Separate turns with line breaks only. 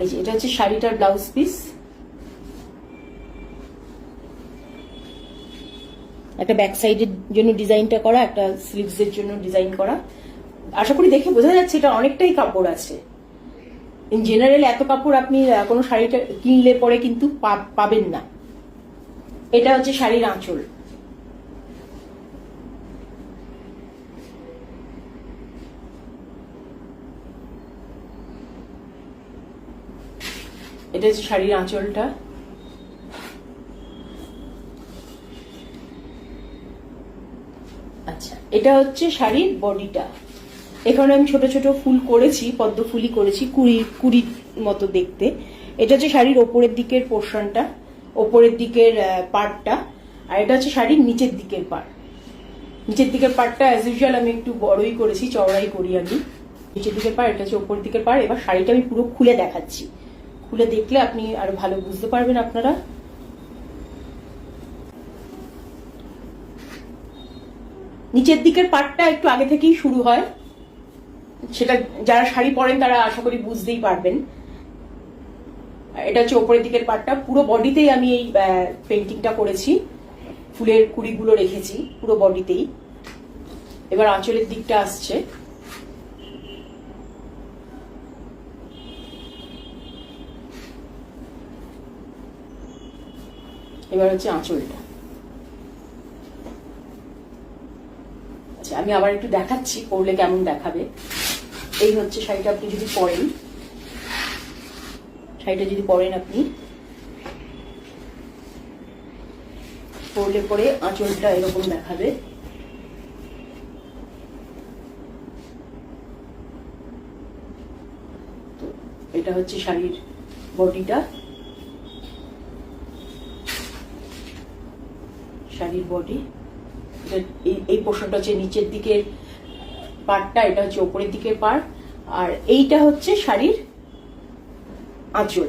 এই যে এটা হচ্ছে শাড়িটার ব্লাউজ পিস, একটা ব্যাক সাইডের জন্য ডিজাইনটা করা, একটা স্লিভস এর জন্য ডিজাইন করা। আশা করি দেখে বোঝা যাচ্ছে এটা অনেকটাই কাপড় আছে। ইন জেনারেল এত কাপড় আপনি কোনো শাড়িটা কিনলে পরে কিন্তু পাবেন না। এটা হচ্ছে শাড়ির আঁচল। এটা হচ্ছে শাড়ির আঁচলটা। আচ্ছা, এটা হচ্ছে শাড়ির বডিটা। এখানে আমি ছোট ছোট ফুল করেছি, পদ্ম ফুলই করেছি, কুড়ির মতো দেখতে। এটা হচ্ছে শাড়ির ওপরের দিকের পোর্শনটা, ওপরের দিকের পার্টটা। আর এটা হচ্ছে শাড়ির নিচের দিকের পার্ট। নিচের দিকের পার্টটা অ্যাজ ইউজুয়াল আমি একটু বড়ই করেছি, চওড়াই করি আমি। নিচের দিকের পার্ট, এটা হচ্ছে ওপরের দিকের পার্ট। এবার শাড়িটা আমি পুরো খুলে দেখাচ্ছি, খুলে দেখলে আপনি আরো ভালো বুঝতে পারবেন আপনারা। নিচের দিকের পার্টটা একটু আগে থেকেই শুরু হয়, সেটা যারা শাড়ি পরেন তারা আশা করি বুঝতেই পারবেন। এটা হচ্ছে ওপরের দিকের পার্টটা। পুরো বডিতেই আমি এই পেন্টিংটা করেছি, ফুলের কুড়িগুলো রেখেছি পুরো বডিতেই। এবার আঁচলের দিকটা আসছে। এবার হচ্ছে আঁচলটা। আচ্ছা, আমি আবার একটু দেখাচ্ছি পরলে কেমন দেখাবে। এই হচ্ছে শাড়িটা, আপনি যদি পরেন, শাড়িটা যদি পরেন আপনি, পরলে পরে আঁচলটা এরকম দেখাবে। তো এটা হচ্ছে শাড়ির বডিটা, শাড়ির বডি। এই পোর্শনটা হচ্ছে নিচের দিকের পার্টটা, এটা হচ্ছে ওপরের দিকের পার্ট, আর এইটা হচ্ছে শাড়ির আঁচল।